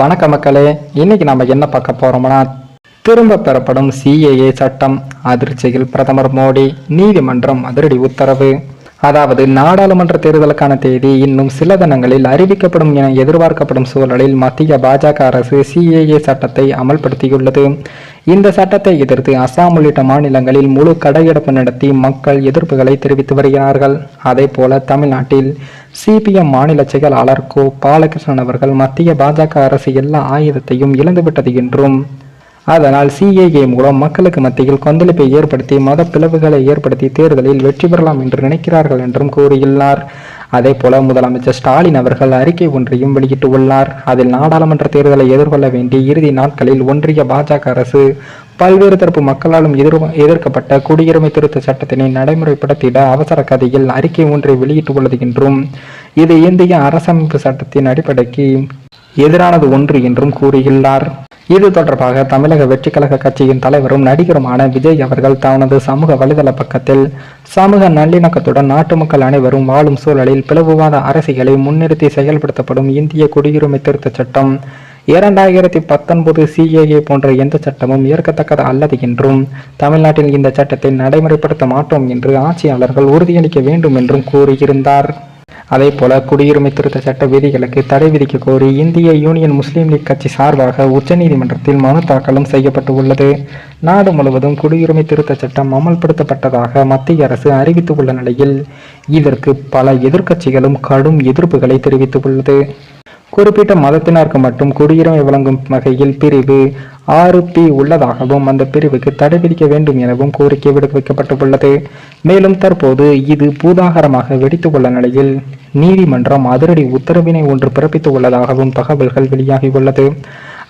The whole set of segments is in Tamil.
வணக்க மக்களே, இன்னைக்கு நம்ம என்ன பார்க்க போறோம்னா, திரும்ப பெறப்படும் சிஏஏ சட்டம் அதிர்ச்சியில் பிரதமர் மோடி, நீதிமன்றம் அதிரடி உத்தரவு. அதாவது நாடாளுமன்ற தேர்தலுக்கான தேதி இன்னும் சில தினங்களில் அறிவிக்கப்படும் என எதிர்பார்க்கப்படும் சூழலில் மத்திய பாஜக அரசு சிஏஏ சட்டத்தை அமல்படுத்தியுள்ளது. இந்த சட்டத்தை எதிர்த்து அசாம் உள்ளிட்ட மாநிலங்களில் முழு கடையெடுப்பு நடத்தி மக்கள் எதிர்ப்புகளை தெரிவித்து வருகிறார்கள். அதே போல தமிழ்நாட்டில் சிபிஎம் மாநில செயலாளர் கோ பாலகிருஷ்ணன் அவர்கள் மத்திய பாஜக அரசு எல்லா ஆயுதத்தையும் இழந்துவிட்டது என்றும், அதனால் சிஏஏ மூலம் மக்களுக்கு மத்தியில் கொந்தளிப்பை ஏற்படுத்தி மத பிளவுகளை ஏற்படுத்தி தேர்தலில் வெற்றி பெறலாம் என்று நினைக்கிறார்கள் என்றும் கூறியுள்ளார். அதே போல முதலமைச்சர் ஸ்டாலின் அவர்கள் அறிக்கை ஒன்றையும் வெளியிட்டுள்ளார். அதில் நாடாளுமன்ற தேர்தலை எதிர்கொள்ள வேண்டிய இறுதி நாட்களில் ஒன்றிய பாஜக அரசு பல்வேறு தரப்பு மக்களாலும் எதிர்க்கப்பட்ட குடியுரிமை திருத்த சட்டத்தினை நடைமுறைப்படுத்திட அவசர கதியில் அறிக்கை ஒன்றை வெளியிட்டுள்ளது என்றும், இது இந்திய அரசமைப்பு சட்டத்தின் அடிப்படைக்கு எதிரானது ஒன்று என்றும் கூறியுள்ளார். இது தொடர்பாக தமிழக வெற்றிக்கழக கட்சியின் தலைவரும் நடிகருமான விஜய் அவர்கள் தனது சமூக வலைதள பக்கத்தில் சமூக நல்லிணக்கத்துடன் நாட்டு மக்கள் அனைவரும் வாழும் சூழலில் பிளவுவாத அரசியலை முன்னிறுத்தி செயல்படுத்தப்படும் இந்திய குடியுரிமை திருத்த சட்டம் 2019 சிஏஏ போன்ற எந்த சட்டமும் ஏற்கத்தக்கது அல்லது என்றும், தமிழ்நாட்டில் இந்த சட்டத்தை நடைமுறைப்படுத்த மாட்டோம் என்று ஆட்சியாளர்கள் உறுதியளிக்க வேண்டும் என்றும் கூறியிருந்தார். அதே போல குடியுரிமை திருத்த சட்ட விதிகளுக்கு தடை விதிக்க கோரி இந்திய யூனியன் முஸ்லீம் லீக் கட்சி சார்பாக உச்சநீதிமன்றத்தில் மனு தாக்கலும் செய்யப்பட்டு உள்ளது. நாடு முழுவதும் குடியுரிமை திருத்த சட்டம் அமல்படுத்தப்பட்டதாக மத்திய அரசு அறிவித்துள்ள நிலையில் இதற்கு பல எதிர்க்கட்சிகளும் கடும் எதிர்ப்புகளை தெரிவித்துள்ளது. குறிப்பிட்ட மதத்தினருக்கு மட்டும் குடியுரிமை வழங்கும் வகையில் பிரிவு 6P உள்ளதாகவும் அந்த பிரிவுக்கு தடை விதிக்க வேண்டும் எனவும் கோரிக்கை விடுவிக்கப்பட்டுள்ளது. மேலும் தற்போது இது பூதாகரமாக வெடித்துள்ள நிலையில் நீதிமன்றம் அதிரடி உத்தரவினை ஒன்று பிறப்பித்து உள்ளதாகவும் தகவல்கள் வெளியாகியுள்ளது.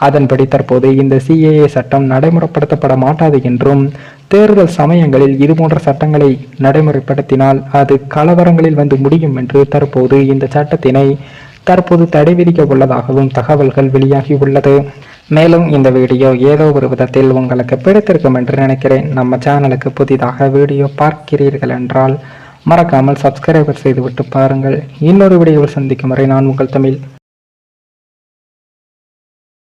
அதன்படி தற்போது இந்த சிஏஏ சட்டம் நடைமுறைப்படுத்தப்பட மாட்டாது என்றும், தேர்தல் சமயங்களில் இதுபோன்ற சட்டங்களை நடைமுறைப்படுத்தினால் அது கலவரங்களில் வந்து முடியும் என்று தற்போது இந்த சட்டத்தினை தடை விதிக்க உள்ளதாகவும் தகவல்கள் வெளியாகி உள்ளது. மேலும் இந்த வீடியோ ஏதோ ஒரு விதத்தில் உங்களுக்கு பிடித்திருக்கும் என்று நினைக்கிறேன். நம்ம சேனலுக்கு புதிதாக வீடியோ பார்க்கிறீர்கள் என்றால் மறக்காமல் சப்ஸ்கிரைபர் செய்துவிட்டு பாருங்கள். இன்னொரு வீடியோவில் சந்திக்கும் வரை நான் உங்கள் தமிழ்.